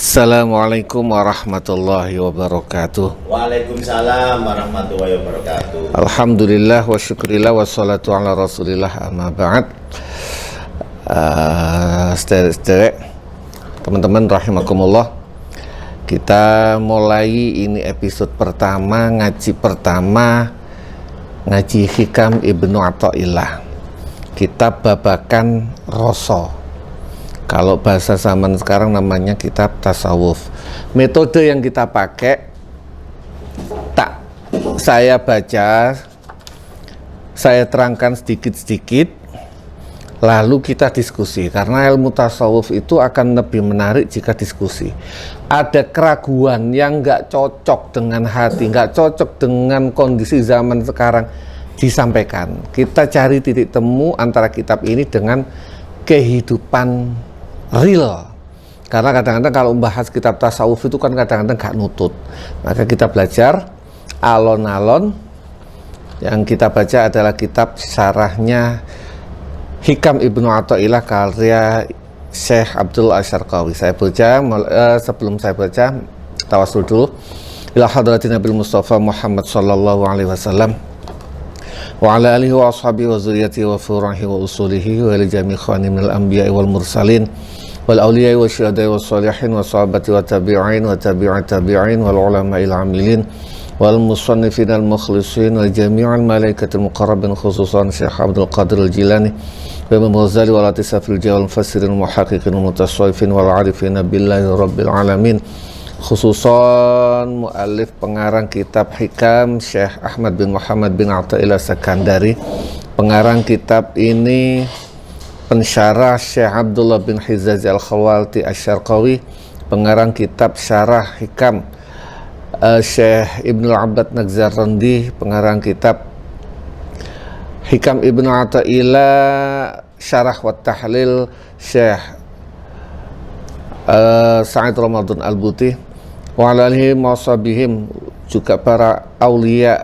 Assalamualaikum warahmatullahi wabarakatuh. Waalaikumsalam warahmatullahi wabarakatuh. Alhamdulillah wa syukurillah wa salatu ala rasulillah amma ba'd. Sederek teman-teman rahimakumullah, kita mulai ini episode pertama, ngaji Hikam Ibnu Athaillah, kitab babakan Rasa. Kalau bahasa zaman sekarang namanya kitab tasawuf. Metode yang kita pakai, saya baca, saya terangkan sedikit-sedikit, lalu kita diskusi. Karena ilmu tasawuf itu akan lebih menarik jika diskusi. Ada keraguan yang nggak cocok dengan hati, nggak cocok dengan kondisi zaman sekarang, disampaikan. Kita cari titik temu antara kitab ini dengan kehidupan real. Karena kadang-kadang kalau membahas kitab tasawuf itu kan kadang-kadang gak nutut. Maka kita belajar alon-alon. Yang kita baca adalah kitab syarahnya Hikam Ibnu Athaillah karya Syekh Abdul Asyarqawi. Saya baca, sebelum saya baca, tawasul dulu. Ila hadratin Nabil Mustafa Muhammad sallallahu alaihi wasallam wa ala alihi wa ashabihi wa zuriyatihi wa furahi wa usulihi wa li jami' khani minal anbiya'i wal mursalin wal awliya'i wa syuhada'i wa salihin wa sahabati wa tabi'in wa tabi'at tabi'in wal ulama'il amilin wal musannifin al mukhlisin wa jami'al malaikatil muqarrabin khususan Syekh Abdul Qadir al-Jilani wa Imam Ghazali wa latisafil jawal mufassirin muhaqqiqin mutasawwifin wal arifin billahi rabbil alamin, khususan muallif pengarang kitab Hikam Syekh Ahmad bin Muhammad bin Athaillah Sakandari. Pengarang kitab ini pensyarah Syekh Abdullah bin Hizaz Al-Khawalti Asyarqawi. Pengarang kitab Syarah Hikam Syekh Ibnu Abbad Nagzarandi. Pengarang kitab Hikam Ibnu Athaillah Syarah wa Tahlil Syekh Sa'id Ramadan Al-Buti. Wa ala alihi washabihim, juga para aulia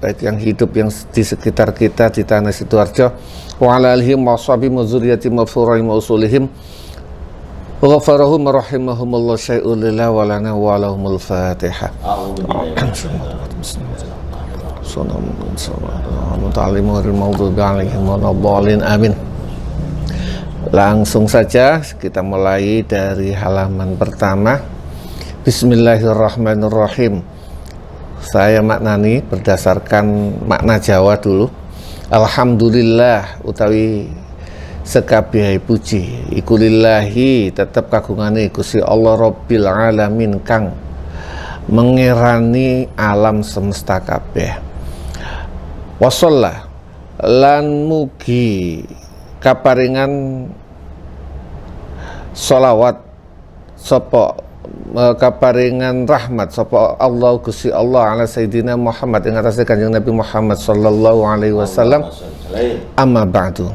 baik yang hidup yang di sekitar kita di tanah Sidoarjo. Wa ala alihi washabihim wa zurriyyati mafurahim wa usulihim wa ghafarahum rahimahumullah syai'ul lillah wa lana wa lahumul fatihah. Amin. Langsung saja kita mulai dari halaman pertama. Bismillahirrahmanirrahim. Saya maknani berdasarkan makna Jawa dulu. Alhamdulillah utawi sekabehai puji iku lillahi tetep kagungane Gusti Allah Rabbil alamin kang mengerani alam semesta kabeh. Wassallah lan mugi kaparingan sholawat sapa kaparingan rahmat sapa Allah Gusti Allah ala Sayyidina Muhammad ing atase Kanjeng Nabi Muhammad sallallahu alaihi wasallam. Amma ba'du.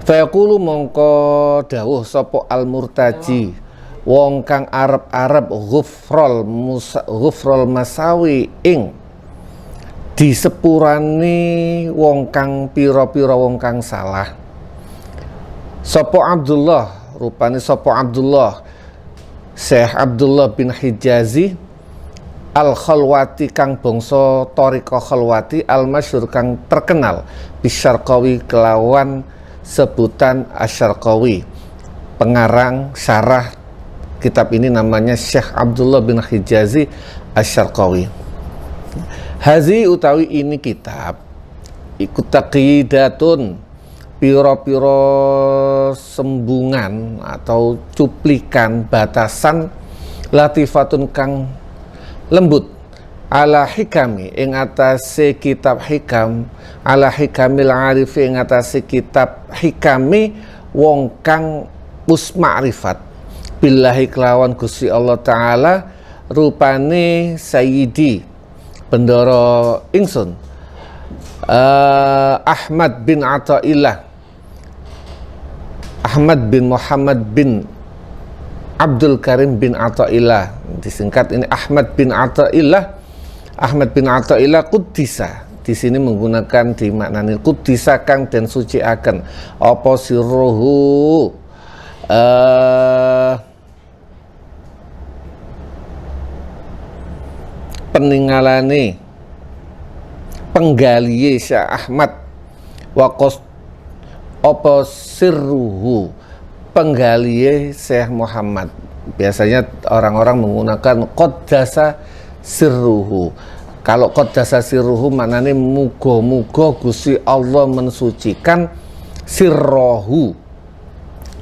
Fa yaqulu mongko dawuh sapa al-murtaji wong kang arep-arep ghufrul masawi ing disepurani wong kang pira-pira wong kang salah. Sapa Abdullah, rupane sapa Abdullah Syekh Abdullah bin Hijazi Al-Khalwati kang bangsa Thariqah Khalwati al-masyhur kang terkenal bisyarqawi kelawan sebutan Asyarqawi. Pengarang syarah kitab ini namanya Syekh Abdullah bin Hijazi Asyarqawi. Hazi utawi ini kitab ikut taqidatun, piro-piro sembungan atau cuplikan batasan latifatun kang lembut ala hikami ing atase kitab hikam, ala hikamil arifi ing atase kitab hikami wong kang usma'rifat billahi kelawan Gusti Allah Ta'ala, rupane Sayyidi bendoro ingsun Ahmad bin Athaillah, Ahmad bin Muhammad bin Abdul Karim bin Athaillah, disingkat ini Ahmad bin Athaillah. Ahmad bin Athaillah Quddisa di sini menggunakan dimaknani Quddisa kang den suciaken apa sirruhu peningalane penggaliye Syekh Ahmad wa qas apa sirruhu penggaliye Syekh Muhammad. Biasanya orang-orang menggunakan qaddasa sirruhu. Kalau qaddasa sirruhu maknanya muga-muga Gusti Allah mensucikan sirrohu.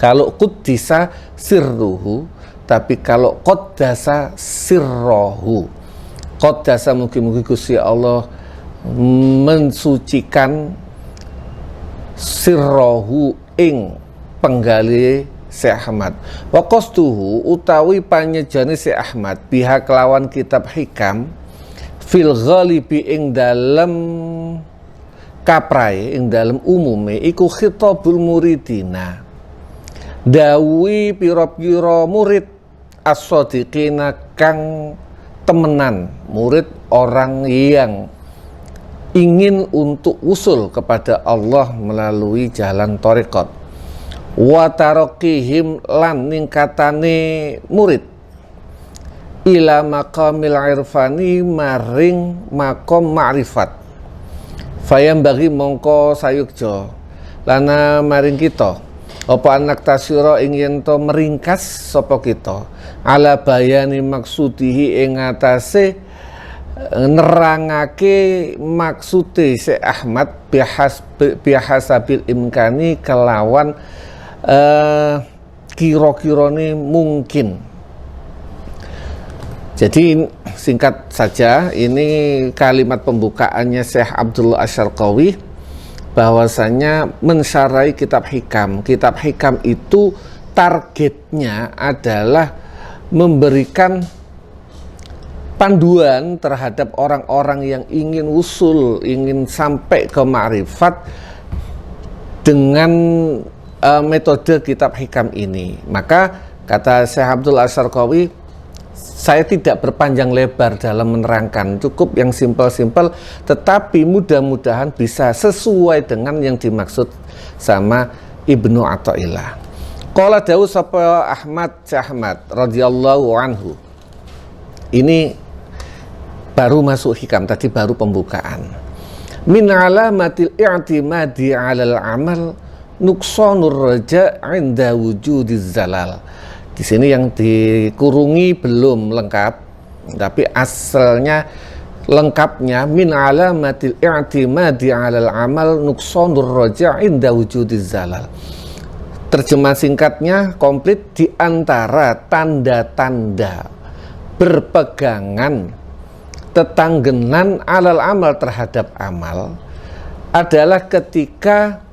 Kalau quddisa sirruhu, tapi kalau qaddasa sirrohu, qaddasa mugi-mugi Gusti Allah mensucikan sirrohu ing penggali Syekh Ahmad. Wa qastuhu utawi panyejane Syekh Ahmad biha kelawan kitab hikam fil ghalibi ing dalem kaprae ing dalem umume iku khitabul muridina dawi pira-pira murid as-sadiqina kang temenan, murid orang yang ingin untuk usul kepada Allah melalui jalan thariqat. Wa taraqihim lan ningkatane murid ila maqamil irfani maring makom ma'rifat. Fayam bagi mongko sayukjo lana maring kita apa anak tasyura ing yen to meringkas sapa kita ala bayani maksudihi ing atase nerangake maksude Syekh Ahmad bihasabil imkani kelawan kira-kirane mungkin. Jadi singkat saja, ini kalimat pembukaannya Syekh Abdullah Asy-Syarqawi bahwasanya mensyarai kitab hikam. Kitab hikam itu targetnya adalah memberikan panduan terhadap orang-orang yang ingin usul, ingin sampai ke ma'rifat dengan metode kitab hikam ini. Maka kata Syekh Abdullah Asy-Syarqawi, saya tidak berpanjang lebar dalam menerangkan, cukup yang simpel-simpel, tetapi mudah-mudahan bisa sesuai dengan yang dimaksud sama Ibnu Athaillah. Qala dawu sapa Syekh Ahmad radhiyallahu anhu. Ini baru masuk hikam, tadi baru pembukaan. Min alamatil i'timadi 'alal amal nuqsanur raja' 'inda wujudiz zalal. Di sini yang dikurungi belum lengkap, tapi asalnya lengkapnya min alamatil i'timadi 'alal amal nuqsanur raja' inda wujudiz zalal. Terjemah singkatnya komplit, di antara tanda-tanda berpegangan tetanggenan alal amal terhadap amal adalah ketika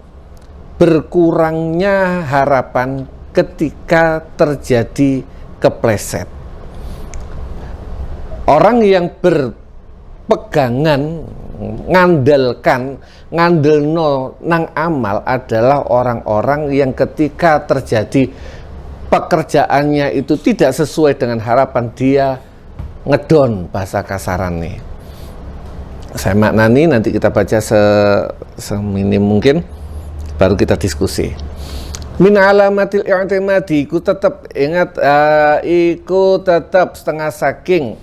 berkurangnya harapan ketika terjadi kepleset. Orang yang berpegangan ngandelno nang amal adalah orang-orang yang ketika terjadi pekerjaannya itu tidak sesuai dengan harapan, dia ngedon bahasa kasarannya. Saya maknani, nanti kita baca seminim mungkin, baru kita diskusi. Min alamatil i'timadi, iku tetap ingat, iku tetap setengah saking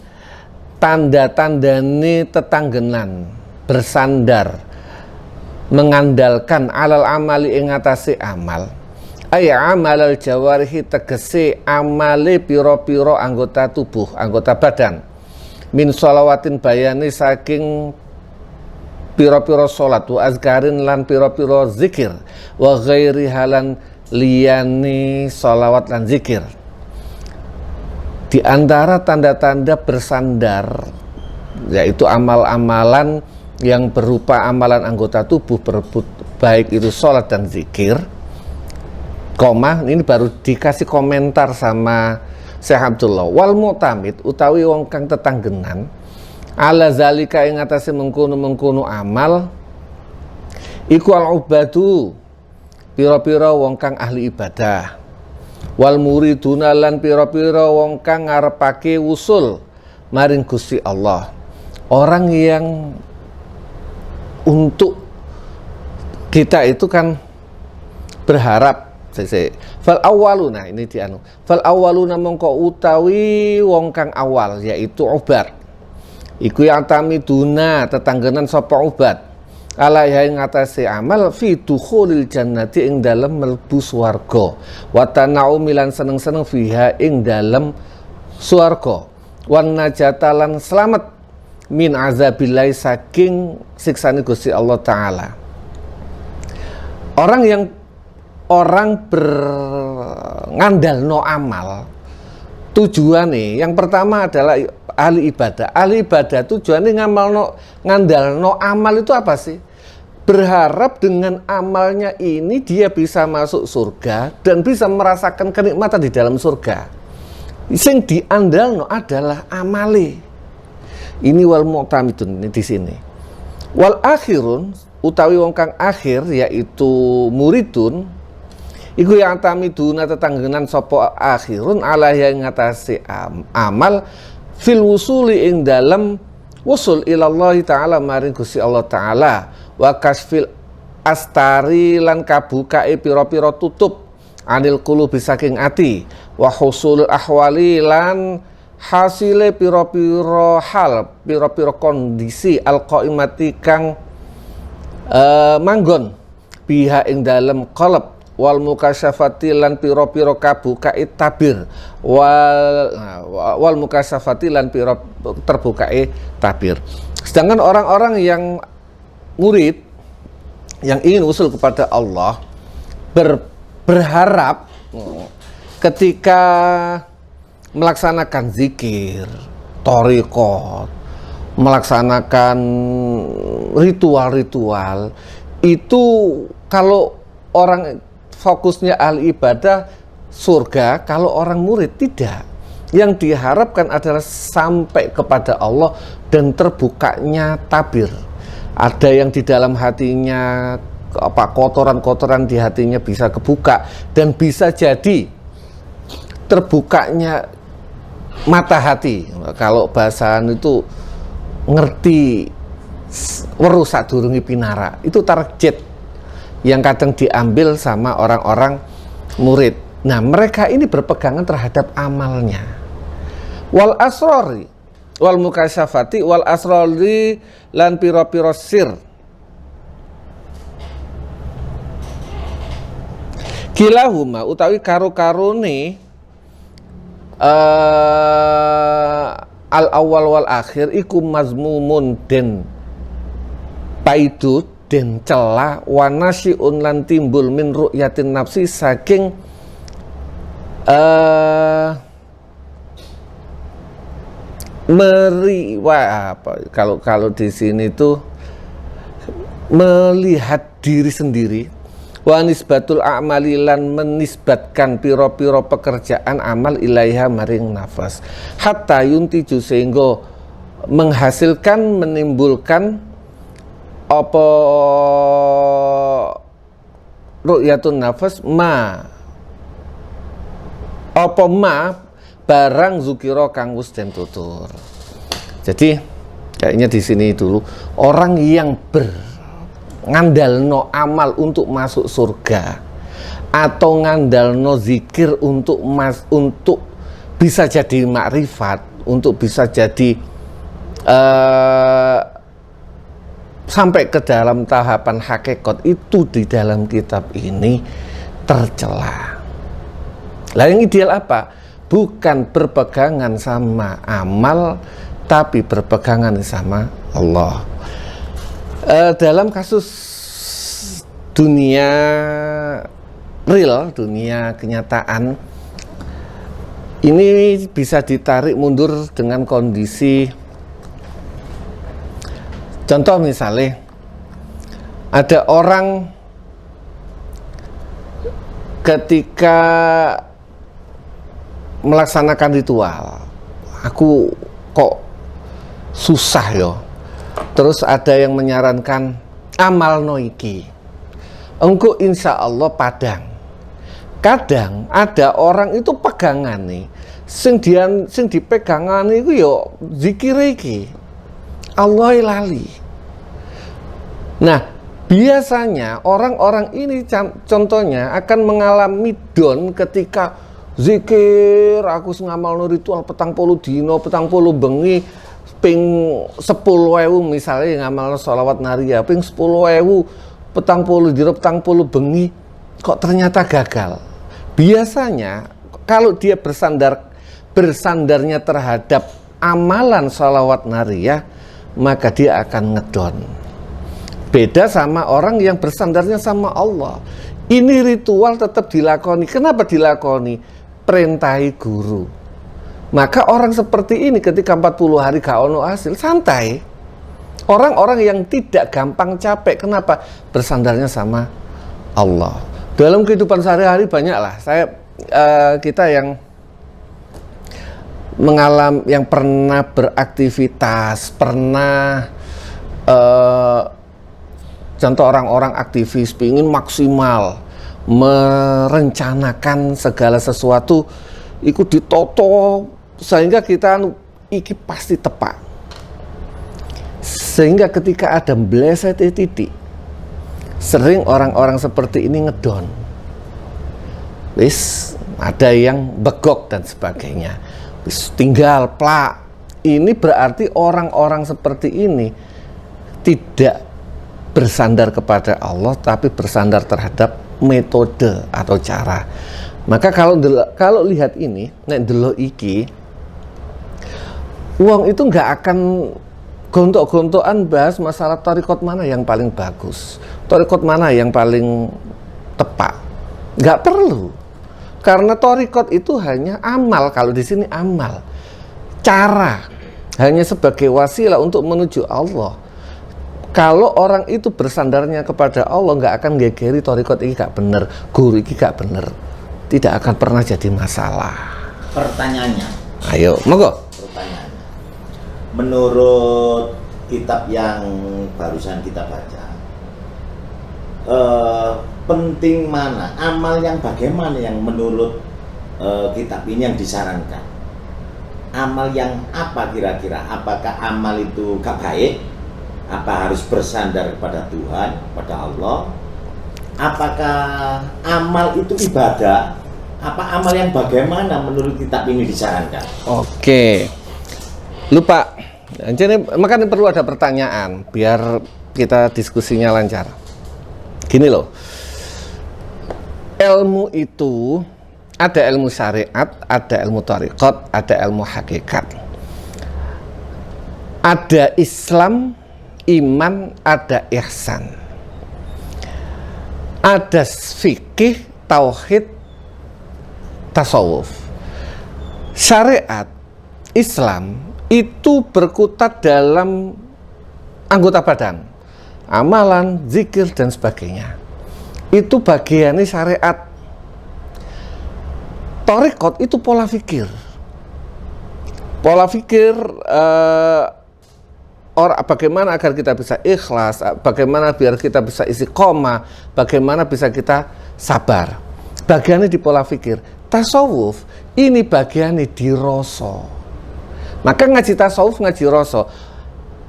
tanda-tandane tetanggenan, bersandar, mengandalkan alal amali ing atase amal. Aya amalal jawarihi tegese amale piro-piro anggota tubuh, anggota badan. Min sholawatin bayani saking piro-piro salat, wa azkarin lan piro-piro zikir, wa ghairi halan liyani sholawat lan zikir. Di antara tanda-tanda bersandar yaitu amal-amalan yang berupa amalan anggota tubuh, baik itu sholat dan zikir. Ini baru dikasih komentar sama Syekh Abdullah. Wal mu'tamid utawi wong kang tetanggenan ala zalika ing atase mengkono-mengkono amal iku al ubadu, pira-pira wong kang ahli ibadah, wal muriduna lan pira-pira wong kang ngarepake wusul maring Gusti Allah. Orang yang untuk kita itu kan berharap fal awaluna, ini fal awaluna mongko utawi wong kang awal, yaitu ubar iku yang tamiduna tetanggenan sapa ubat ala ya ing atase amal fi dukhulil jannati ing dalem mlebu swarga wa tana'umi lan seneng-seneng fiha ing dalem swarga wan najatalan selamat min azabillahi saking siksane Gusti Allah taala. Orang berngandalno amal tujuannya yang pertama adalah ahli ibadah. Ahli ibadah tujuannya ngandalno amal itu apa sih? Berharap dengan amalnya ini dia bisa masuk surga dan bisa merasakan kenikmatan di dalam surga. Sing diandalno adalah amale. Ini wal mu'tamidun di sini. Wal akhirun utawi wong kang akhir yaitu muridun iku yang tamiduna tetanggenan sapa akhirun ala yang ngatasi amal fil wusuli ing dalem wusul ilallah taala maring Gusti Allah taala wa kasfil astari lan kabukae pira-pira tutup anil qulubi saking ati wa husulul ahwali lan hasile pira-pira hal pira-pira kondisi alqaimati kang manggon biha ing dalem qalb wal mukasyafati lan pira-pira kabukae tabir wal mukasyafati lan pira terbukae tabir. Sedangkan orang-orang yang murid yang ingin usul kepada Allah berharap ketika melaksanakan zikir, thariqat, melaksanakan ritual-ritual itu kalau orang fokusnya ahli ibadah surga, kalau orang murid tidak. Yang diharapkan adalah sampai kepada Allah dan terbukanya tabir. Ada yang di dalam hatinya kotoran-kotoran di hatinya bisa kebuka dan bisa jadi terbukanya mata hati. Kalau bahasan itu ngerti weruh sadurunge pinara. Itu target yang kadang diambil sama orang-orang murid. Nah, mereka ini berpegangan terhadap amalnya. Wal asrori wal mukasyafati wal asrori lan pira-pira sir. Kilahuma utawi karo-karone al awal wal akhir iku mazmumun den paidut den celah wanasiun lan timbul min ru'yatin nafsi saking kalau di sini tuh melihat diri sendiri wa nisbatul a'mali lan menisbatkan piro-piro pekerjaan amal ilaiha maring nafas hatta yuntiju sehingga menghasilkan menimbulkan apa ru'yatun nafas barang zukiro kang wis den tutur. Jadi kayaknya di sini dulu orang yang ngandalno amal untuk masuk surga atau ngandalno zikir untuk bisa jadi makrifat, untuk bisa jadi sampai ke dalam tahapan hakikat itu di dalam kitab ini tercela. Lah yang ideal apa? Bukan berpegangan sama amal, tapi berpegangan sama Allah. Dalam kasus dunia real, dunia kenyataan, ini bisa ditarik mundur dengan kondisi. Contoh misalnya, ada orang ketika melaksanakan ritual, aku kok susah yo. Terus ada yang menyarankan amal noiki, engko insya Allah padang. Kadang ada orang itu pegangan nih, sing dipegangan itu yo zikir iki, Allah lali. Nah, biasanya orang-orang ini contohnya akan mengalami down ketika zikir, aku ngamalno ritual petang puluh dino, petang puluh bengi, ping 10.000 misalnya ngamal sholawat naria, ping 10.000 petang puluh bengi, kok ternyata gagal. Biasanya kalau dia bersandarnya terhadap amalan sholawat naria, maka dia akan ngedon. Beda sama orang yang bersandarnya sama Allah. Ini ritual tetap dilakoni. Kenapa dilakoni? Perintahi guru. Maka orang seperti ini ketika 40 hari gak ono hasil, santai. Orang-orang yang tidak gampang capek, kenapa? Bersandarnya sama Allah. Dalam kehidupan sehari-hari banyaklah kita yang yang pernah beraktivitas, pernah contoh orang-orang aktivis ingin maksimal merencanakan segala sesuatu ikut ditoto sehingga kita iki pasti tepat, sehingga ketika ada meleset titik, sering orang-orang seperti ini ngedon, ada yang begok dan sebagainya, tinggal plak. Ini berarti orang-orang seperti ini tidak bersandar kepada Allah, tapi bersandar terhadap metode atau cara. Maka kalau lihat ini, nek delok iki, uang itu nggak akan gontok-gontokan bahas masalah thariqat mana yang paling bagus, thariqat mana yang paling tepat. Nggak perlu, karena thariqat itu hanya amal. Kalau di sini amal, cara hanya sebagai wasilah untuk menuju Allah. Kalau orang itu bersandarnya kepada Allah, nggak akan gegeri thariqat ini gak bener, guru ini gak bener, tidak akan pernah jadi masalah. Pertanyaannya, ayo monggo. pertanyaannya, menurut kitab yang barusan kita baca, penting mana, amal yang bagaimana yang menurut kitab ini yang disarankan? Amal yang apa kira-kira? Apakah amal itu gak baik? Apa harus bersandar kepada Tuhan, kepada Allah? Apakah amal itu ibadah? Apa amal yang bagaimana menurut kitab ini disarankan? Oke, lupa. Jadi makanya perlu ada pertanyaan biar kita diskusinya lancar. Gini loh, ilmu itu ada ilmu syariat, ada ilmu thariqat, ada ilmu hakikat, ada Islam, iman, ada ihsan, ada fikih, tauhid, tasawuf. Syariat Islam itu berkutat dalam anggota badan, amalan, zikir dan sebagainya. Itu bagiannya syariat. Thariqat itu pola fikir. Pola fikir bagaimana agar kita bisa ikhlas, bagaimana biar kita bisa istiqomah, bagaimana bisa kita sabar. Bagiannya di pola fikir. Tasawuf ini bagiannya di rasa. Maka ngaji tasawuf, ngaji rasa.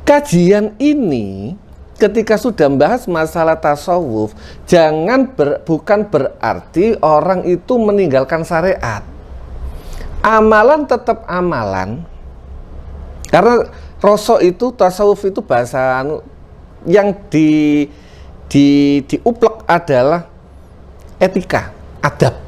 Kajian ini ketika sudah membahas masalah tasawuf, bukan berarti orang itu meninggalkan syariat. Amalan tetap amalan. Karena rasa itu, tasawuf itu bahasa yang diuplek adalah etika, adab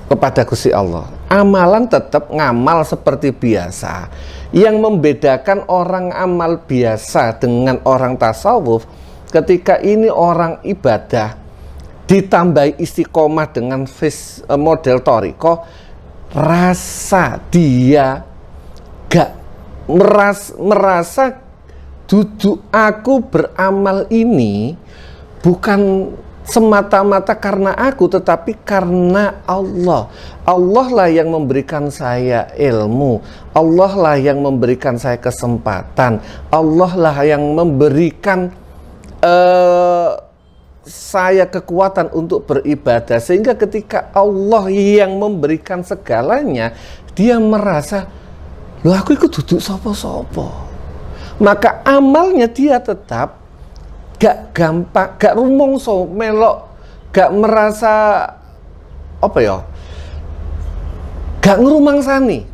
kepada Gusti Allah. Amalan tetap ngamal seperti biasa. Yang membedakan orang amal biasa dengan orang tasawuf, ketika ini orang ibadah ditambahi istiqomah dengan model thariqah, rasa dia gak merasa duduk aku beramal ini bukan semata-mata karena aku, tetapi karena Allah. Allah lah yang memberikan saya ilmu, Allah lah yang memberikan saya kesempatan, Allah lah yang memberikan saya kekuatan untuk beribadah. Sehingga ketika Allah yang memberikan segalanya, dia merasa, loh aku ikut duduk sopo-sopo. Maka amalnya dia tetap gak gampang, gak rumongso, melok, gak merasa apa ya, gak ngerumangsani.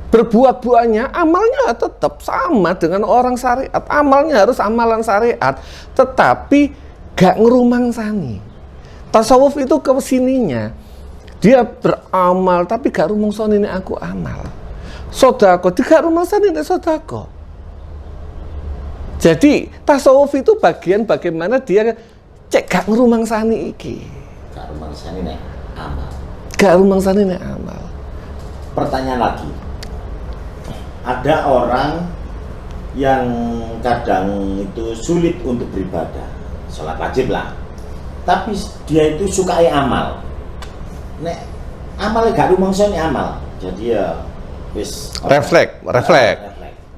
berbuat-buatnya, amalnya tetap sama dengan orang syariat. Amalnya harus amalan syariat, tetapi gak ngerumangsani. Tasawuf itu kesininya, dia beramal tapi gak rumangsani nek aku amal. Sodako, gak rumangsani nek sodako. Jadi tasawuf itu bagian bagaimana dia cek gak ngerumangsani iki. Gak rumangsani nek amal. Gak rumangsani nek amal. Pertanyaan lagi. Ada orang yang kadang itu sulit untuk beribadah, sholat wajib lah, tapi dia itu sukai amal. Nek amal gak rumangsani amal, jadi ya wis Refleks.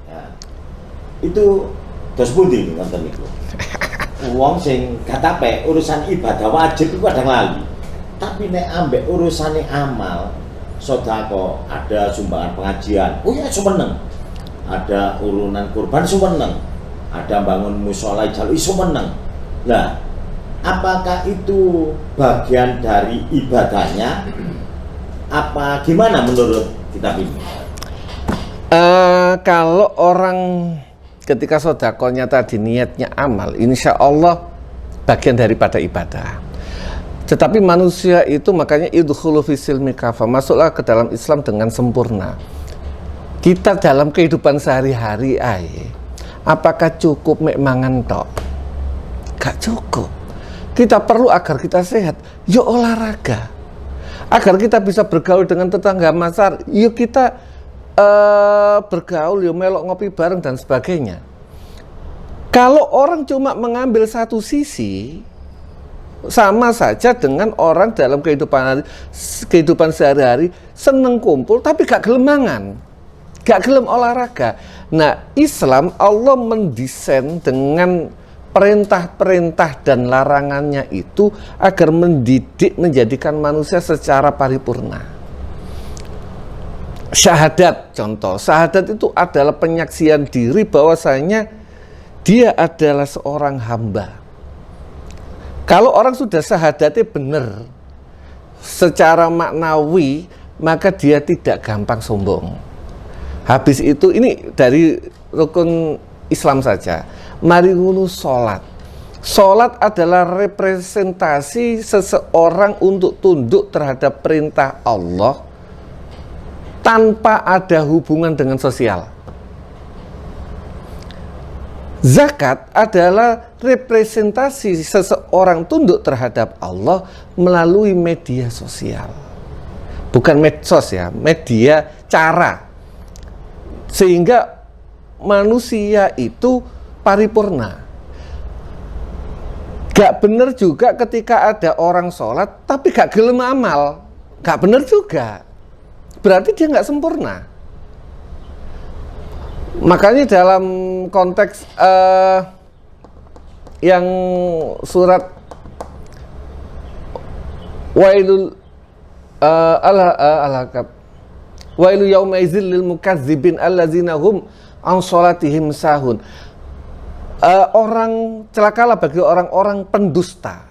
Ya. Itu terus pundi ngoten niku. Wong sing katape urusan ibadah wajib itu kadang lali. Tapi nek ambek urusane amal, sedekah, ada sumbangan pengajian, oh ya sumeneng. Ada urunan kurban sumeneng. Ada bangun mushola jaluk sumeneng. Nah, apakah itu bagian dari ibadahnya? Apa gimana menurut kitab ini? Kalau orang ketika sodakonya tadi niatnya amal, insya Allah bagian daripada ibadah. Tetapi manusia itu makanya idkhulu fi silmi kafah, masuklah ke dalam Islam dengan sempurna. Kita dalam kehidupan sehari-hari apakah cukup mek mangan tok? Gak cukup. Kita perlu agar kita sehat, yuk olahraga. Agar kita bisa bergaul dengan tetangga masar, yuk kita bergaul, yuk melok ngopi bareng dan sebagainya. Kalau orang cuma mengambil satu sisi, sama saja dengan orang dalam kehidupan sehari-hari seneng kumpul tapi gak gelem mangan, gak gelem olahraga. Nah, Islam Allah mendesain dengan perintah-perintah dan larangannya itu agar mendidik, menjadikan manusia secara paripurna. Syahadat contoh, syahadat itu adalah penyaksian diri bahwasanya dia adalah seorang hamba. Kalau orang sudah syahadatnya benar secara maknawi, maka dia tidak gampang sombong. Habis itu, ini dari rukun Islam saja. Mari ngunu sholat. Sholat adalah representasi seseorang untuk tunduk terhadap perintah Allah tanpa ada hubungan dengan sosial. Zakat adalah representasi seseorang tunduk terhadap Allah melalui media sosial. Bukan medsos ya, media cara. Sehingga manusia itu paripurna. Gak bener juga ketika ada orang sholat tapi gak gelem amal. Gak bener juga. Berarti dia gak sempurna. Makanya dalam konteks yang surat Wailul Al-Ahqaf, Wailu yauma idzil lil mukazzibin allazina hum an sholatihim sahun. Orang celakalah bagi orang-orang pendusta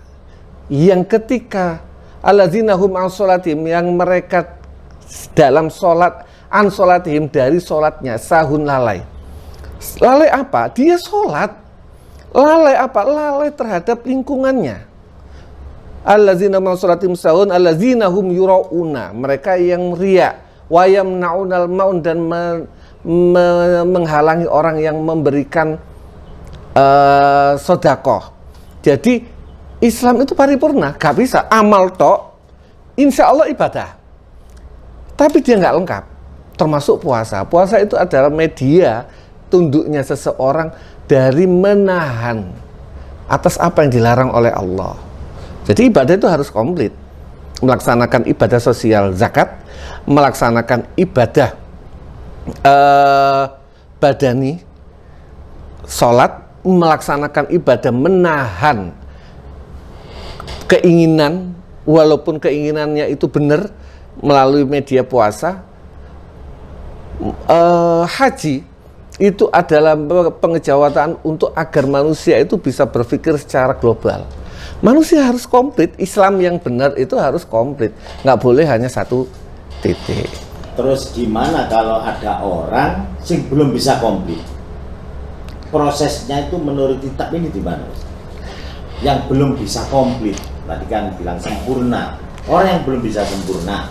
yang ketika allazina hum an sholatihim, yang mereka dalam sholat, an sholatihim, dari sholatnya, sahun, lalai. Lalai apa? Dia sholat. Lalai apa? Lalai terhadap lingkungannya. Allazina hum an sholatihim sahun allazina hum yura'una, mereka yang riya, wa yamna'unal maun, dan menghalangi orang yang memberikan sedekah. Jadi Islam itu paripurna, gak bisa amal tok, insya Allah ibadah. Tapi dia nggak lengkap, termasuk puasa. Puasa itu adalah media tunduknya seseorang dari menahan atas apa yang dilarang oleh Allah. Jadi ibadah itu harus komplit. Melaksanakan ibadah sosial zakat, melaksanakan ibadah badani, sholat, melaksanakan ibadah menahan keinginan, walaupun keinginannya itu benar, melalui media puasa. Haji itu adalah pengejawatan untuk agar manusia itu bisa berpikir secara global. Manusia harus komplit. Islam yang benar itu harus komplit, nggak boleh hanya satu titik. Terus gimana kalau ada orang sing belum bisa komplit? Prosesnya itu menurut kitab ini di mana? Yang belum bisa komplit, tadi kan bilang sempurna. Orang yang belum bisa sempurna.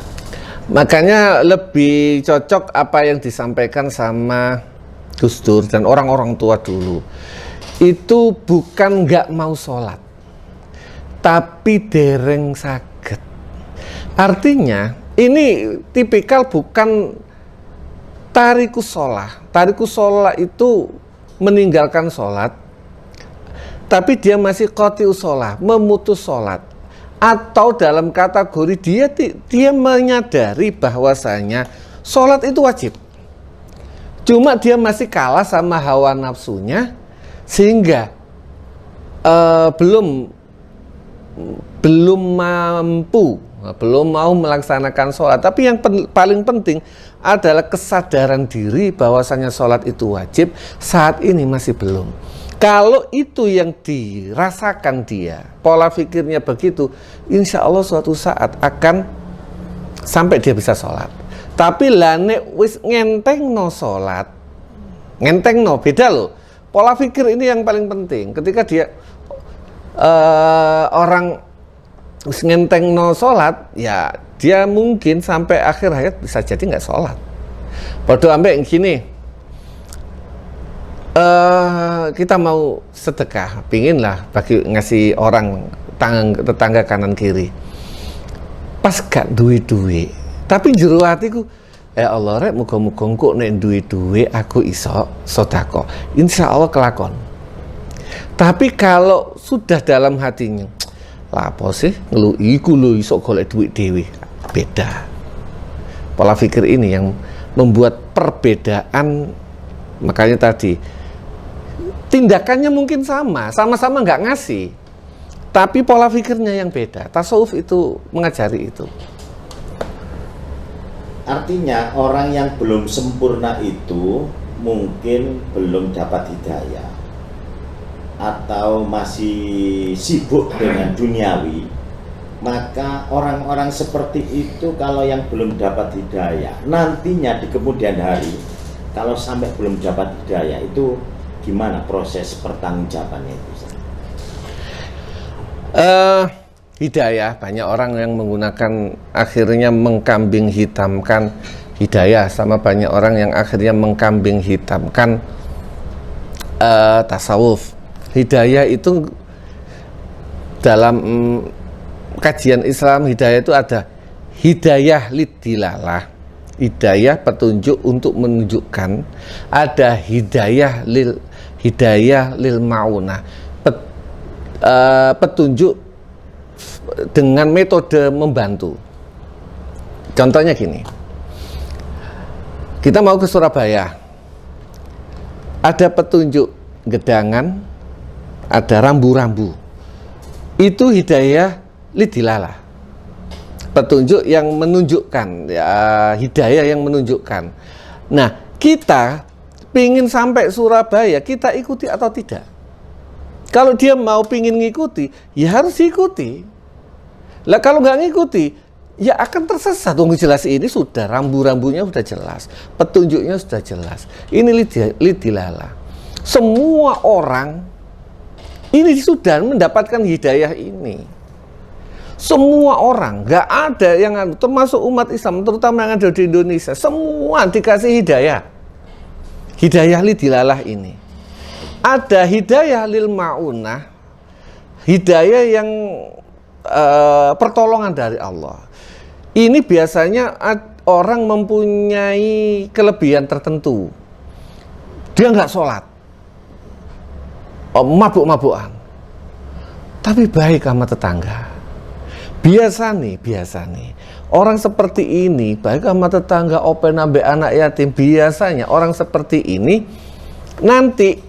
Makanya lebih cocok apa yang disampaikan sama Gus Dur dan orang-orang tua dulu. Itu bukan nggak mau sholat, tapi dereng saged. Artinya ini tipikal bukan tarikus sholah. Tarikus sholah itu meninggalkan sholat, tapi dia masih qati'us sholah, memutus sholat. Atau dalam kategori dia menyadari bahwasanya sholat itu wajib. Cuma dia masih kalah sama hawa nafsunya, sehingga belum mampu, belum mau melaksanakan sholat. Tapi yang paling penting adalah kesadaran diri bahwasanya sholat itu wajib, saat ini masih belum. Kalau itu yang dirasakan dia, pola pikirnya begitu, insya Allah suatu saat akan sampai dia bisa sholat. Tapi lah nek wis ngenteng no sholat, ngenteng no, beda loh. Pola pikir ini yang paling penting. Ketika dia orang wis ngenteng no sholat, ya dia mungkin sampai akhir hayat bisa jadi nggak sholat. Padahal ambek gini. Kita mau sedekah, pingin lah bagi ngasih orang tetangga kanan kiri. Pas gak duwe-duwe, tapi jero hatiku, ya Allah rek muga-muga kok nek duwe-duwe aku iso sedekah. Insya Allah kelakon. Tapi kalau sudah dalam hatinya, lah apa sih ngelu iku lho iso golek duit dhewe, beda. Pola pikir ini yang membuat perbedaan. Makanya tadi tindakannya mungkin sama-sama nggak ngasih, tapi pola pikirnya yang beda. Tasawuf itu mengajari itu. Artinya orang yang belum sempurna itu mungkin belum dapat hidayah atau masih sibuk dengan duniawi. Maka orang-orang seperti itu kalau yang belum dapat hidayah, nantinya di kemudian hari kalau sampai belum dapat hidayah itu gimana proses pertanggungjawabannya itu? Hidayah, banyak orang yang menggunakan akhirnya mengkambing hitamkan hidayah, sama banyak orang yang akhirnya mengkambing hitamkan tasawuf. Hidayah itu dalam kajian Islam, hidayah itu ada hidayah lidilalah, hidayah petunjuk untuk menunjukkan, ada hidayah lil maunah, petunjuk dengan metode membantu. Contohnya gini, kita mau ke Surabaya, ada petunjuk gedangan, ada rambu-rambu, itu hidayah lidilalah, petunjuk yang menunjukkan, ya, hidayah yang menunjukkan. Nah, kita pingin sampai Surabaya, kita ikuti atau tidak? Kalau dia mau pingin ngikuti, ya harus ikuti. Lah kalau nggak ngikuti, ya akan tersesat. Tunggu jelas ini sudah, rambu-rambunya sudah jelas, petunjuknya sudah jelas. Ini lidilala. Semua orang ini sudah mendapatkan hidayah ini. Semua orang, nggak ada yang, termasuk umat Islam, terutama yang ada di Indonesia, semua dikasih hidayah. Hidayah lidilalah ini. Ada hidayah lil ma'unah, hidayah yang pertolongan dari Allah. Ini biasanya orang mempunyai kelebihan tertentu. Dia nggak sholat, mabuk-mabukan, tapi baik sama tetangga. Biasa nih, orang seperti ini baik sama tetangga, open ambek anak yatim. Biasanya orang seperti ini nanti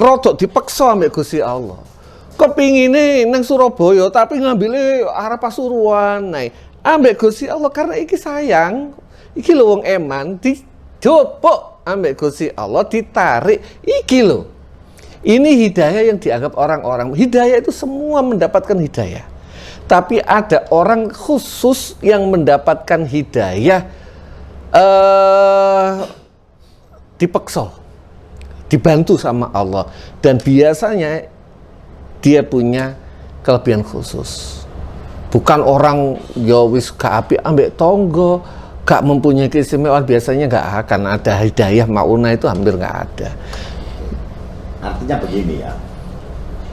rodok dipeksa ambek Gusti Allah. Kepingine nang Surabaya tapi ngambilnya arah Pasuruan. Nah, ambek Gusti Allah karena iki sayang, iki lho wong eman, dijopok ambek Gusti Allah, ditarik iki lho. Ini hidayah yang dianggap orang-orang. Hidayah itu semua mendapatkan hidayah. Tapi ada orang khusus yang mendapatkan hidayah Dipeksa, dibantu sama Allah, dan biasanya dia punya kelebihan khusus. Bukan orang ya wis gak apik ambek tonggo, gak mempunyai keistimewaan, biasanya gak akan ada hidayah mauna, itu hampir gak ada. Artinya begini ya,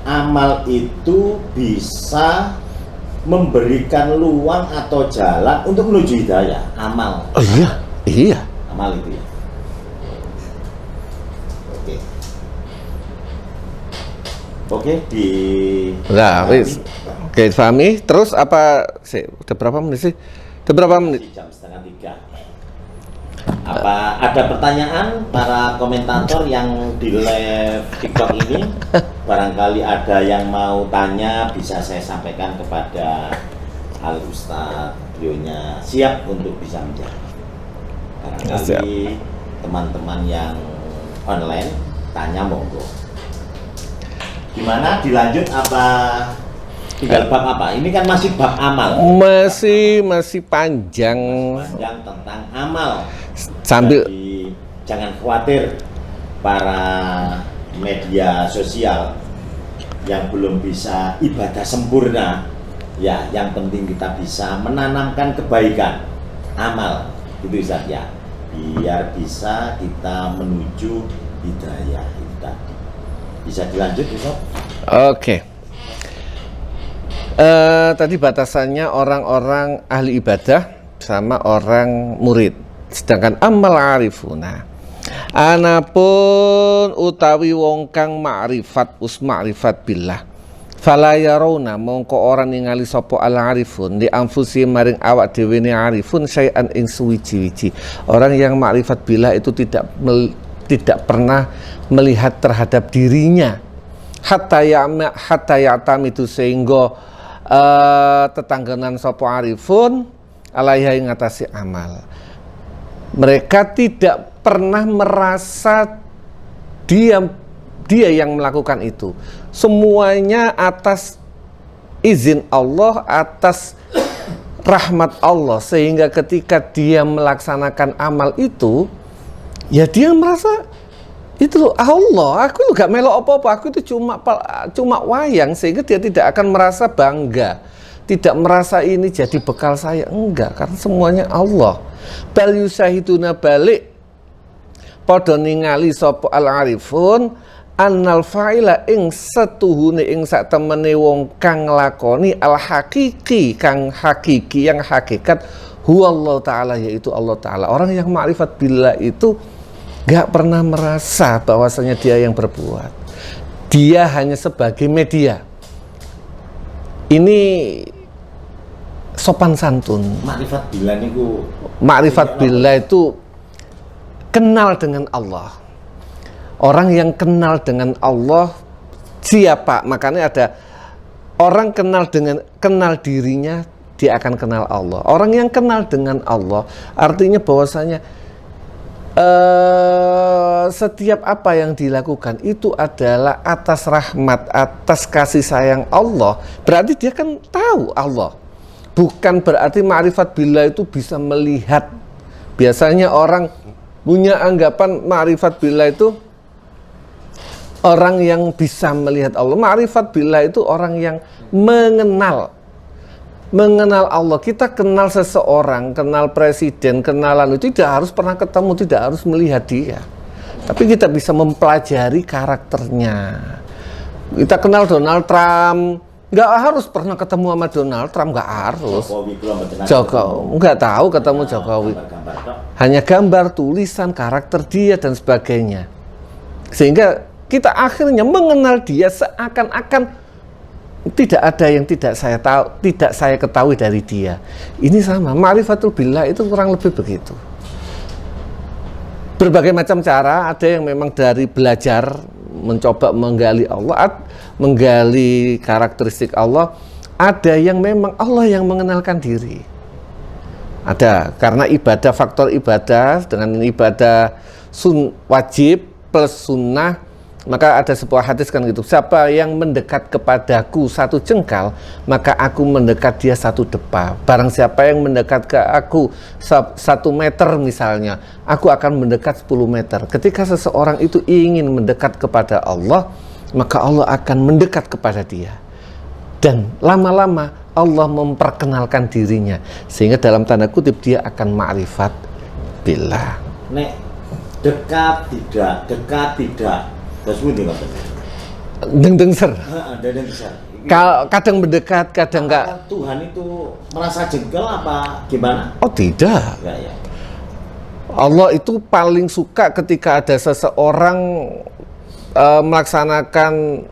amal itu bisa memberikan luang atau jalan untuk menuju hidayah. Amal. Oh iya, iya. Amal itu ya. Oke. Oke, di Nah, wis. Oke, Fahmi. Terus apa sih? Udah berapa menit sih? Udah berapa menit? jam setengah 3. Apa ada pertanyaan para komentator yang di live TikTok ini? Barangkali ada yang mau tanya, bisa saya sampaikan kepada Al Ustadz. Beliaunya siap untuk bisa menjawab. Barangkali teman-teman yang online tanya, monggo. Gimana? Dilanjut apa? Tinggal bab apa? Ini kan masih bab amal. Masih panjang. Panjang tentang amal. Sambil Jadi, jangan khawatir para media sosial yang belum bisa ibadah sempurna. Ya, yang penting kita bisa menanamkan kebaikan, amal, itu Ustaz ya. Biar bisa kita menuju hidayah itu tadi. Bisa dilanjut Ustaz? Oke. Tadi batasannya orang-orang ahli ibadah sama orang murid. Sedangkan amal arifuna, anapun utawi wong kang ma'rifat ma'rifat billah, fala yarawna mongko ora ningali sapa al arifun di anfusi maring awak dhewe ne arifun syai'an ing suwiji-wiji. Orang yang ma'rifat billah itu tidak pernah melihat terhadap dirinya hatta ya'tam itu, sehingga tetangganan sapa arifun alaiha ing ngatasi amal. Mereka tidak pernah merasa dia yang melakukan itu. Semuanya atas izin Allah, atas rahmat Allah, sehingga ketika dia melaksanakan amal itu, ya dia merasa itu loh Allah, aku gak melok apa-apa, aku itu cuma wayang, sehingga dia tidak akan merasa bangga, tidak merasa ini jadi bekal saya, enggak, karena semuanya Allah. Bal yusahiduna balik padha ningali sapa al arifun annal fa'ila ing setuhune ing sak temene wong kang nglakoni al hakiki, kang hakiki, yang hakikat huwa Allah taala, yaitu Allah taala. Orang yang ma'rifat billah itu gak pernah merasa bahwasanya dia yang berbuat, dia hanya sebagai media. Ini sopan santun. Ma'rifat billah niku, Ma'rifat billah itu kenal dengan Allah. Orang yang kenal dengan Allah siapa? Makanya ada orang kenal dirinya, dia akan kenal Allah. Orang yang kenal dengan Allah artinya bahwasanya setiap apa yang dilakukan itu adalah atas rahmat, atas kasih sayang Allah. Berarti dia kan tahu Allah. Bukan berarti ma'rifat billah itu bisa melihat. Biasanya orang punya anggapan ma'rifat billah itu orang yang bisa melihat Allah. Ma'rifat billah itu orang yang mengenal Allah. Kita kenal seseorang, kenal presiden, kenalan itu tidak harus pernah ketemu, tidak harus melihat dia, tapi kita bisa mempelajari karakternya. Kita kenal Donald Trump, nggak harus pernah ketemu sama Donald Trump, nggak harus. Jokowi nggak tahu ketemu Jokowi, hanya gambar, tulisan, karakter dia dan sebagainya, sehingga kita akhirnya mengenal dia seakan-akan tidak ada yang tidak saya ketahui dari dia. Ini sama, ma'rifatul billah itu kurang lebih begitu. Berbagai macam cara, ada yang memang dari belajar, mencoba menggali Allah, menggali karakteristik Allah. Ada yang memang Allah yang mengenalkan diri. Ada, karena ibadah, faktor ibadah dengan ibadah wajib plus sunnah, Maka ada sebuah hadis kan gitu, siapa yang mendekat kepadaku 1 jengkal, maka aku mendekat dia 1 depa. Barang siapa yang mendekat ke aku 1 meter misalnya, aku akan mendekat 10 meter. Ketika seseorang itu ingin mendekat kepada Allah, maka Allah akan mendekat kepada dia. Dan lama-lama Allah memperkenalkan dirinya, sehingga dalam tanda kutip dia akan ma'rifat billah. Nek dekat tidak. Terus pundi Mas? Deng ser. Deng besar. Kadang mendekat, kadang enggak. Apakah Tuhan itu merasa jengkel apa gimana? Oh tidak. Ya. Allah itu paling suka ketika ada seseorang melaksanakan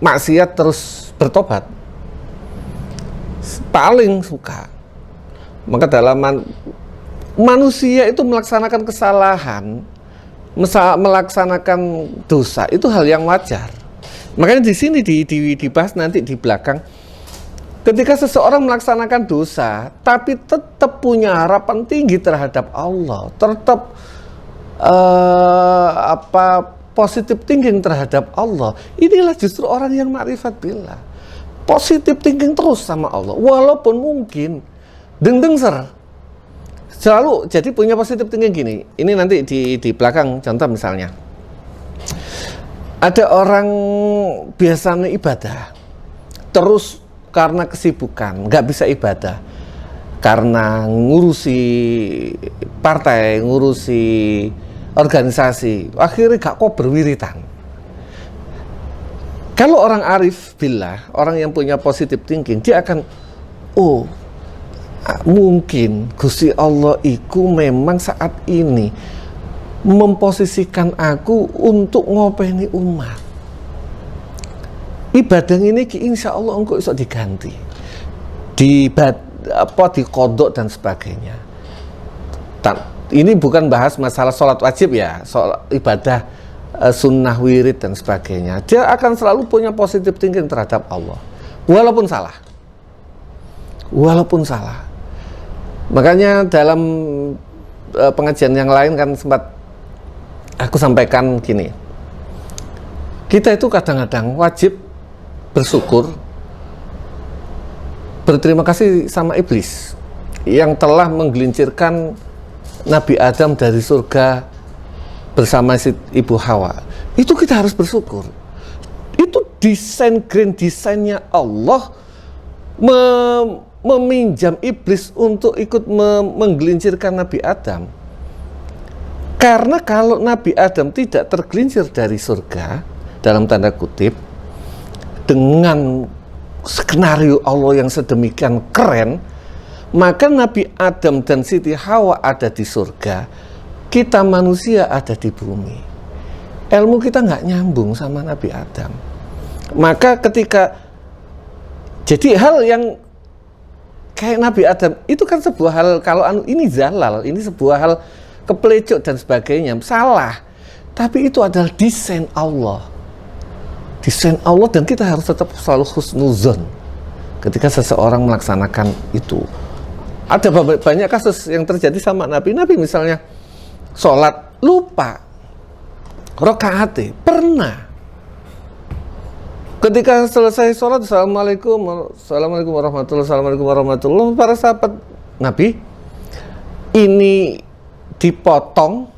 maksiat terus bertobat. Paling suka. Maka dalam manusia itu melaksanakan kesalahan, melaksanakan dosa itu hal yang wajar. Makanya di sini dibahas nanti di belakang, ketika seseorang melaksanakan dosa tapi tetap punya harapan tinggi terhadap Allah, tetap positive thinking terhadap Allah, inilah justru orang yang ma'rifat billah. Positive thinking terus sama Allah, walaupun mungkin deng ser. Selalu jadi punya positif thinking gini. Ini nanti di belakang contoh misalnya. Ada orang biasanya ibadah, terus karena kesibukan nggak bisa ibadah, karena ngurusi partai, ngurusi organisasi, akhirnya gak kok berwiritan. Kalau orang arif billah, orang yang punya positif thinking, dia akan mungkin Gusti Allah iku memang saat ini memposisikan aku untuk ngopeni umat. Ibadah ini insya Allah engkau bisa diganti, dikodok dan sebagainya. Ini bukan bahas masalah sholat wajib ya, soal ibadah sunnah wirid dan sebagainya. Dia akan selalu punya positive thinking terhadap Allah, walaupun salah. Makanya dalam pengajian yang lain kan sempat aku sampaikan gini, kita itu kadang-kadang wajib bersyukur, berterima kasih sama iblis yang telah menggelincirkan Nabi Adam dari surga bersama Ibu Hawa. Itu kita harus bersyukur. Itu grand desainnya Allah meminjam iblis untuk ikut menggelincirkan Nabi Adam. Karena kalau Nabi Adam tidak tergelincir dari surga, dalam tanda kutip, dengan skenario Allah yang sedemikian keren, maka Nabi Adam dan Siti Hawa ada di surga, kita manusia ada di bumi. Ilmu kita nggak nyambung sama Nabi Adam. Maka ketika jadi hal yang kayak Nabi Adam itu kan sebuah hal, kalau ini zalal, ini sebuah hal kepelecok dan sebagainya, salah. Tapi itu adalah desain Allah. Desain Allah, dan kita harus tetap selalu husnuzon ketika seseorang melaksanakan itu. Ada banyak kasus yang terjadi sama Nabi misalnya sholat lupa rakaat, pernah ketika selesai sholat assalamualaikum warahmatullahi, para sahabat Nabi ini dipotong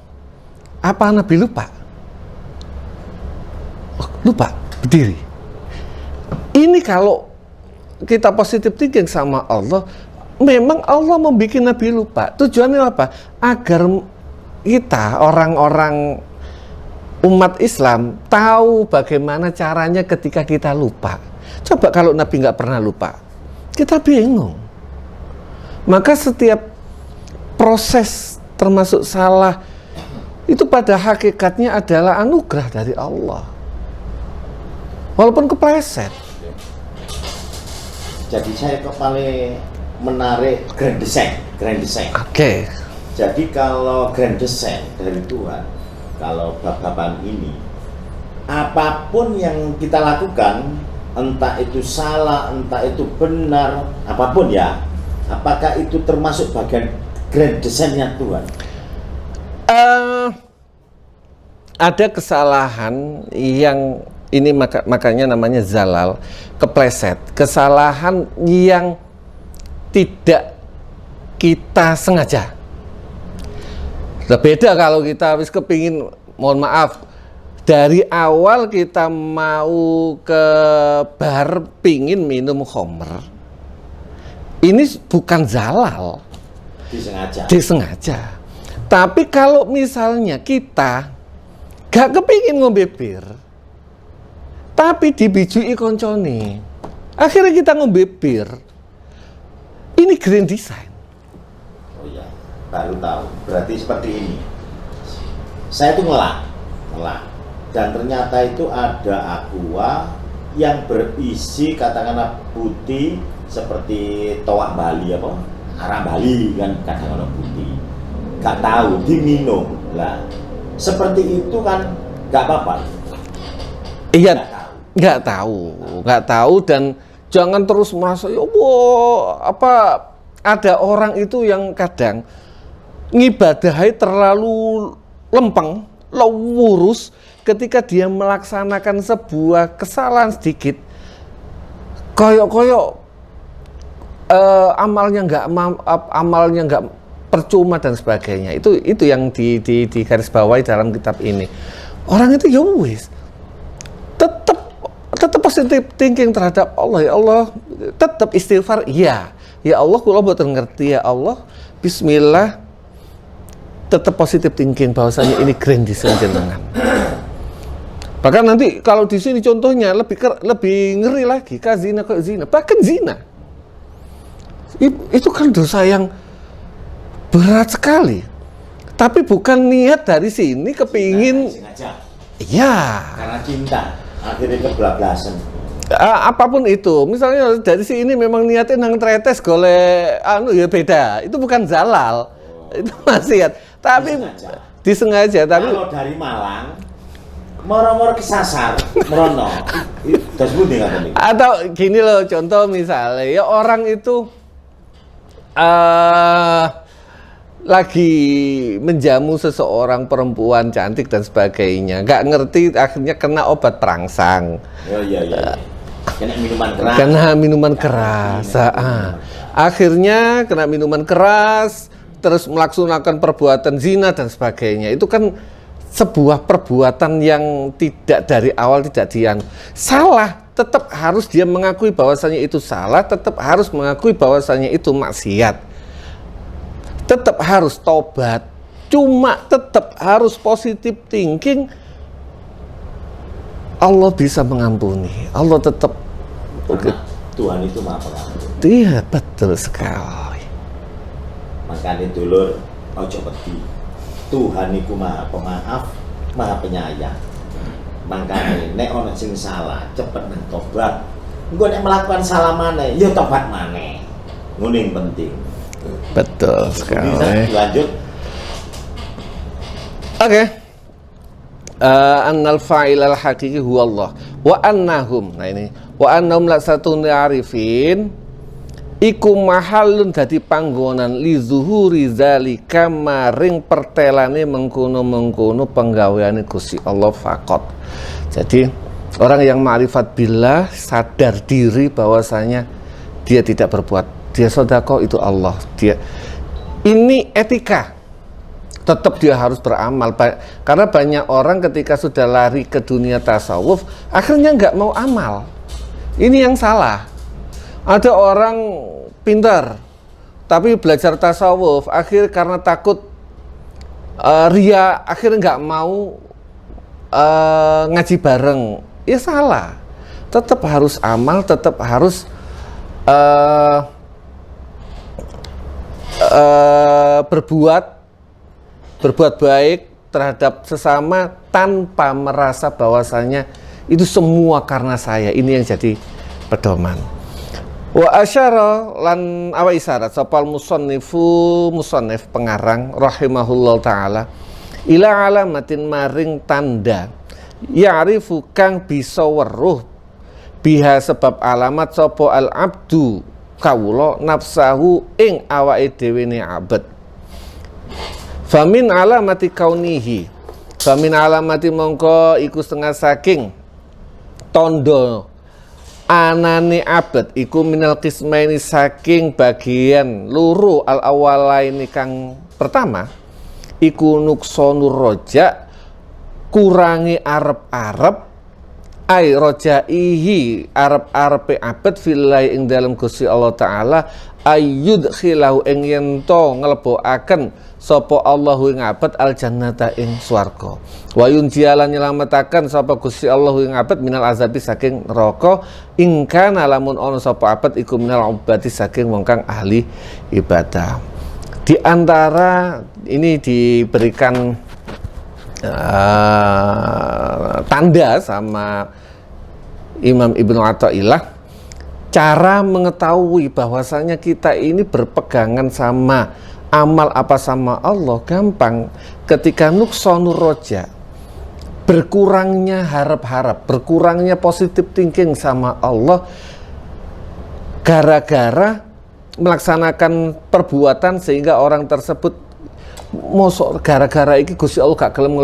apa Nabi lupa berdiri. Ini kalau kita positif thinking sama Allah, memang Allah membuat Nabi lupa. Tujuannya apa? Agar kita orang-orang umat Islam tahu bagaimana caranya ketika kita lupa. Coba kalau Nabi nggak pernah lupa, kita bingung. Maka setiap proses termasuk salah itu pada hakikatnya adalah anugerah dari Allah, walaupun kepleset. Jadi saya kembali menarik grand design. Oke. Jadi kalau grand design dari Tuhan, kalau bab-baban ini, apapun yang kita lakukan, entah itu salah, entah itu benar, apapun ya, apakah itu termasuk bagian grand design-nya Tuhan? ada kesalahan yang ini makanya namanya zalal, kepleset, kesalahan yang tidak kita sengaja. Beda kalau kita habis kepingin, mohon maaf, dari awal kita mau ke bar pingin minum khamr, ini bukan zalal, disengaja. Tapi kalau misalnya kita gak kepingin ngombe bir, tapi dibijui koncone, akhirnya kita ngombe bir, ini grand design. Oh ya, baru tahu. Berarti seperti ini. Saya tuh ngelak, dan ternyata itu ada aqua yang berisi katakanlah putih seperti toak Bali apa, arah Bali kan kadang-kadang putih. Gak tahu diminum lah. Seperti itu kan gak apa-apa. Iya, nggak tahu dan jangan terus merasa ya apa ada orang itu yang kadang ngibadahi terlalu lempeng, lurus ketika dia melaksanakan sebuah kesalahan sedikit, koyok amalnya nggak percuma dan sebagainya. Itu yang di garis bawahi dalam kitab ini. Orang itu ya wis tetap positif thinking terhadap Allah. Ya Allah, tetap istighfar. Ya Allah, kula mboten ngerti ya Allah. Bismillah. Tetap positif thinking bahwasanya ini grand design jenengan. Bahkan nanti kalau di sini contohnya lebih ngeri lagi, zina kok zina. Bahkan zina. Itu kan dosa yang berat sekali. Tapi bukan niat dari sini kepingin. Iya. Karena cinta. Akhirnya kebablasan. Apapun itu, misalnya dari sini memang niatnya nang tretes golek ya beda. Itu bukan zalal. Itu maksiat. Tapi disengaja. Tapi kalau dari Malang moro-moro kesasar, merono. Das budi kan. Atau gini loh, contoh misalnya ya orang itu lagi menjamu seseorang perempuan cantik dan sebagainya, nggak ngerti, akhirnya kena obat perangsang. Iya. Kena minuman keras. Akhirnya kena minuman keras, terus melaksanakan perbuatan zina dan sebagainya. Itu kan sebuah perbuatan yang tidak dari awal tidak salah. Tetap harus dia mengakui bahwasanya itu salah, tetap harus mengakui bahwasanya itu maksiat. Tetap harus tobat, cuma tetap harus positif thinking. Allah bisa mengampuni, Allah tetap. Tuhan itu maha pengampun. Iya, betul sekali. Makanya dulur, ojo wedi. Tuhan itu maha pemaaf, maha penyayang. Makanya nek ono sing salah, cepet nang tobat. Engko nek melakukan salah maneh, ya tobat maneh. Ngono yang penting. Betul sekali. Lanjut. Oke. Annal fa'il al haqiqi huwa Allah wa annahum. Nah ini wa annahum la satun arifin iku mahallun dadi panggonan li zuhuri zalika maring pertelane mengkono-mengkono penggaweane Gusti Allah faqat. Jadi orang yang ma'rifat billah sadar diri bahwasanya dia tidak berbuat, dia sedekah itu Allah. Dia ini etika. Tetap dia harus beramal. Karena banyak orang ketika sudah lari ke dunia tasawuf, akhirnya nggak mau amal. Ini yang salah. Ada orang pintar, tapi belajar tasawuf, akhir karena takut ria, akhirnya nggak mau ngaji bareng. Ya salah. Tetap harus amal, tetap harus berbuat baik terhadap sesama tanpa merasa bahwasanya itu semua karena saya. Ini yang jadi pedoman. Wa asyara lan awa isyarat sopal musannif pengarang rahimahullah taala ila alamatin maring tanda ya'rifu kang bisa weruh biha sebab alamat sapa al abdu kawula nafsahu ing awake dhewe ne abad. Famin alamati kaunihi Famin alamati mongko iku setengah saking tondo anane abad iku minal qismaini saking bagian luru al awalaini kang pertama iku nuksonur roja kurangi arep-arep ai rojaihi arep-arepe abad filai ing dalam Gusti Allah taala ayyud khilahu ing yen to nglebokaken sapa Allahu ing abad al jannata ing swarga wa yunjialan nyelametaken sapa Gusti Allahu ing abad minal azabi saking neraka ing kana lamun ana sapa abad iku minal ubati saking wong kang ahli ibadah. Di antara ini diberikan tanda sama Imam Ibnu Athaillah cara mengetahui bahwasanya kita ini berpegangan sama amal apa sama Allah gampang ketika nuksonur roja, berkurangnya harap-harap, berkurangnya positive thinking sama Allah gara-gara melaksanakan perbuatan sehingga orang tersebut mosok gara-gara iki Gusti Allah gak gelem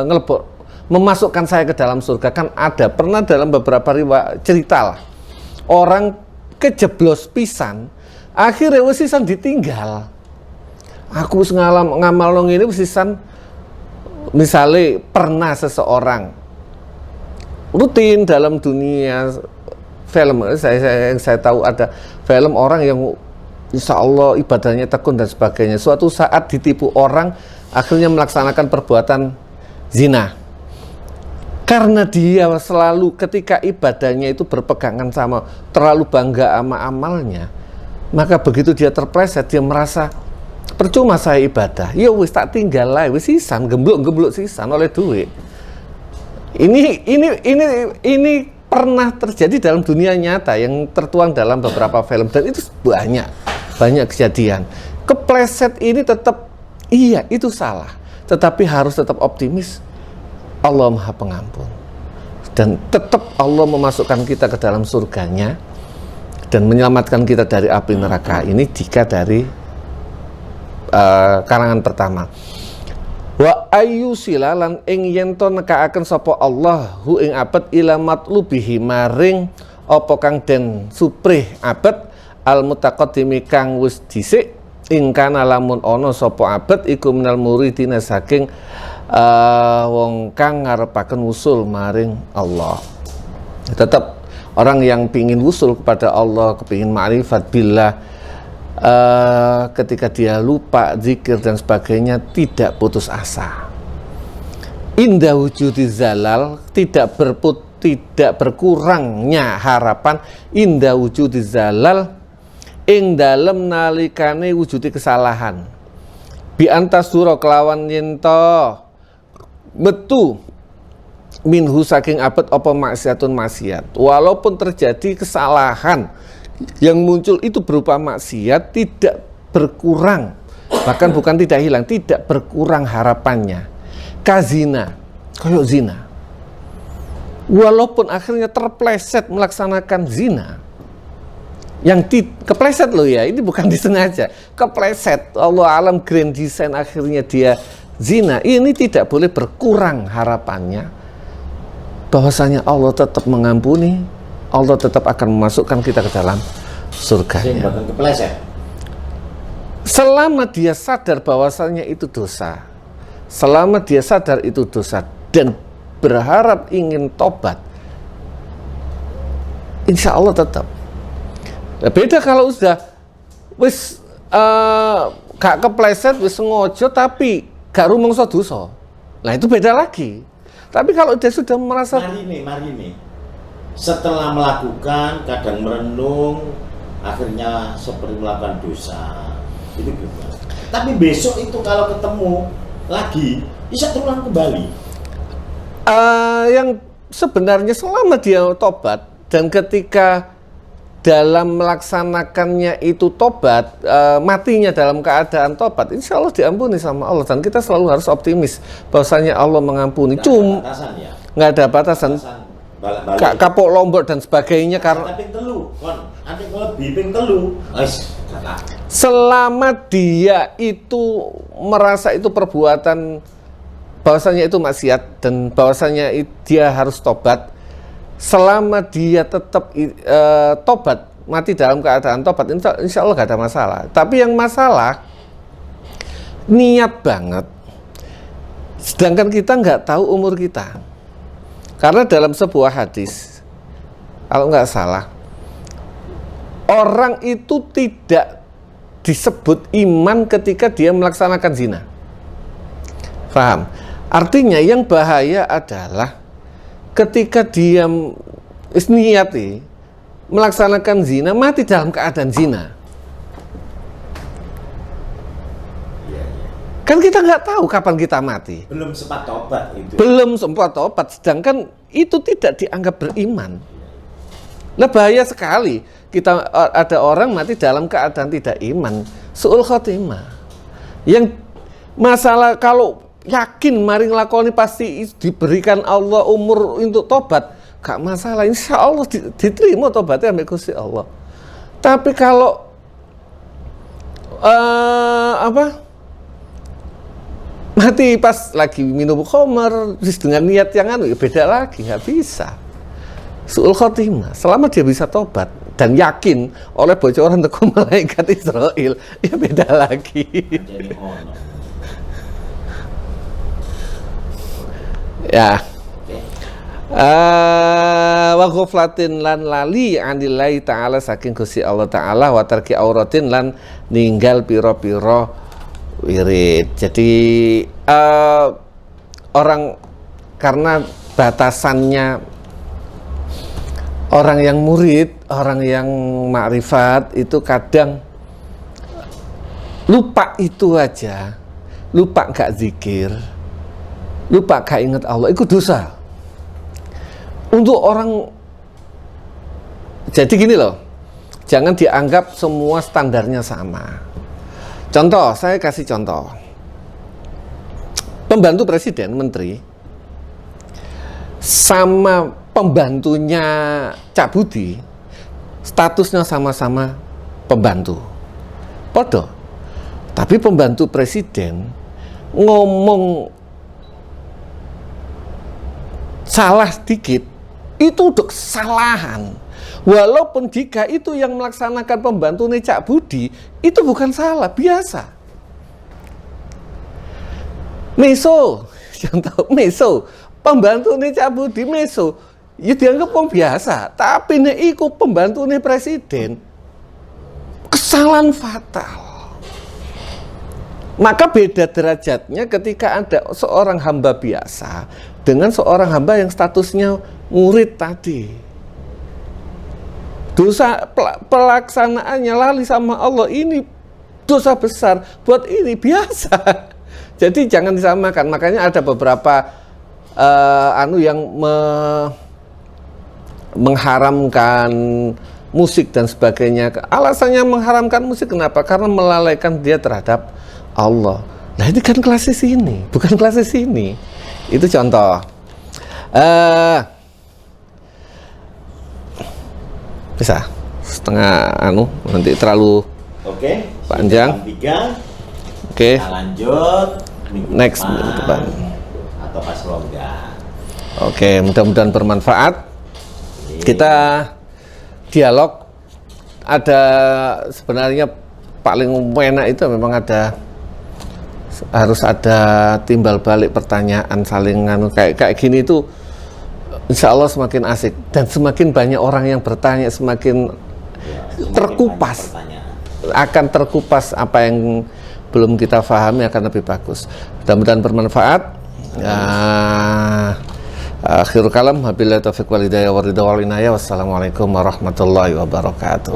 ngelebok memasukkan saya ke dalam surga. Kan ada pernah dalam beberapa riwayat cerita lah orang kejeblos pisan akhirnya wis sisan ditinggal. Aku wis ngamal nang ngene wis sisan. Misalnya pernah seseorang rutin dalam dunia film, saya tahu ada film orang yang insya Allah ibadahnya tekun dan sebagainya. Suatu saat ditipu orang, akhirnya melaksanakan perbuatan zina. Karena dia selalu ketika ibadahnya itu berpegangan sama, terlalu bangga sama amalnya, maka begitu dia terpleset, dia merasa percuma saya ibadah, ya wis tak tinggal lah, wis sisan, gemblok sisan oleh duit. Ini pernah terjadi dalam dunia nyata yang tertuang dalam beberapa film dan itu banyak kejadian. Kepleset ini tetap iya itu salah, tetapi harus tetap optimis. Allah Maha Pengampun dan tetap Allah memasukkan kita ke dalam surganya dan menyelamatkan kita dari api neraka ini jika dari karangan pertama. Wa ayu silalan ing yento nekaaken sapa Allah hu ing abad ila matlubihi maring apa kang den suprih abad al mutaqaddimi kang wis dhisik ing kana lamun ana sapa abad iku minal muridina saking wong kang ngarepaken wusul maring Allah. Tetap orang yang pingin wusul kepada Allah, kepingin ma'rifat billah, ketika dia lupa zikir dan sebagainya tidak putus asa. Indah wujudi zalal tidak berkurangnya harapan indah wujudi zalal ing dalem nalikane wujudi kesalahan bi antasura kelawan yento metu minhu saking abad apa maksiatun maksiat walaupun terjadi kesalahan yang muncul itu berupa maksiat tidak berkurang, bahkan bukan tidak hilang, tidak berkurang harapannya. Kazina, koyok zina. Walaupun akhirnya terpleset melaksanakan zina, yang kepleset loh ya, ini bukan disengaja, kepleset. Allah alam grand design akhirnya dia zina, ini tidak boleh berkurang harapannya. Bahwasanya Allah tetap mengampuni. Allah tetap akan memasukkan kita ke dalam surganya. Selama dia sadar bahwasanya itu dosa, selama dia sadar itu dosa dan berharap ingin tobat, insya Allah tetap. Beda kalau sudah wis gak kepleset, wis ngojo tapi gak rumangsa dosa. Nah itu beda lagi. Tapi kalau dia sudah merasa mari nih. Setelah melakukan, kadang merenung, akhirnya seperti melakukan dosa, itu gimana? Tapi besok itu kalau ketemu lagi, bisa terulang kembali. Yang sebenarnya selama dia tobat dan ketika dalam melaksanakannya itu tobat, matinya dalam keadaan tobat, insya Allah diampuni sama Allah dan kita selalu harus optimis bahwasanya Allah mengampuni. Nggak ada batasan. Kapok lombok dan sebagainya karena selama dia itu merasa itu perbuatan bahwasanya itu maksiat dan bahwasanya dia harus tobat. Selama dia tetap tobat, mati dalam keadaan tobat, insya Allah gak ada masalah. Tapi yang masalah niat banget, sedangkan kita nggak tahu umur kita. Karena dalam sebuah hadis, kalau nggak salah, orang itu tidak disebut iman ketika dia melaksanakan zina. Paham? Artinya yang bahaya adalah ketika dia niati melaksanakan zina, mati dalam keadaan zina. Kan kita nggak tahu kapan kita mati. Belum sempat tobat itu. Belum sempat tobat, sedangkan itu tidak dianggap beriman. Nah, bahaya sekali kita ada orang mati dalam keadaan tidak iman, su'ul khotimah. Yang masalah kalau yakin mari nglakoni pasti diberikan Allah umur untuk tobat, gak masalah, insya Allah diterima tobatnya ambek Gusti Allah. Tapi kalau mati pas lagi minum khamar dengan niat yang beda lagi, nggak bisa. Su'ul khotimah. Selama dia bisa tobat dan yakin oleh bocoran teko malaikat Israel, ya beda lagi. Ya. Wa ghaflatin lan lali anillahi ta'ala saking Gusti Allah Ta'ala, wa tarki auratin lan ninggal piro-piro wirid. Jadi orang karena batasannya orang yang murid, orang yang makrifat itu kadang lupa itu aja, lupa gak zikir, lupa gak ingat Allah, itu dosa. Untuk orang, jadi gini loh, jangan dianggap semua standarnya sama. Contoh, saya kasih contoh. Pembantu presiden, menteri, sama pembantunya Cak Budi, statusnya sama-sama pembantu. Podo. Tapi pembantu presiden ngomong salah sedikit, itu udah kesalahan. Walaupun jika itu yang melaksanakan pembantu Cak Budi, itu bukan salah, biasa. Meso, contoh meso, pembantu Cak Budi meso, ya dianggap orang biasa. Tapi iku pembantu presiden, kesalahan fatal. Maka beda derajatnya ketika ada seorang hamba biasa dengan seorang hamba yang statusnya murid tadi. Dosa pelaksanaannya lali sama Allah ini dosa besar, buat ini biasa. Jadi jangan disamakan. Makanya ada beberapa yang mengharamkan musik dan sebagainya. Alasannya mengharamkan musik kenapa? Karena melalaikan dia terhadap Allah. Nah ini kan klasis ini, bukan klasis ini. Itu contoh. Bisa setengah nanti terlalu panjang. Oke. Kita lanjut minggu next depan atau pas longgar. Oke, mudah-mudahan bermanfaat. Kita dialog, ada sebenarnya paling enak itu memang harus ada timbal balik pertanyaan, saling kayak gini itu insya Allah semakin asik dan semakin banyak orang yang bertanya, semakin terkupas, akan terkupas apa yang belum kita pahami akan lebih bagus. Mudah-mudahan bermanfaat. Akhirul kalam, wabillahi taufiq wal hidayah wa ridha wal inayah. Wassalamualaikum warahmatullahi wabarakatuh.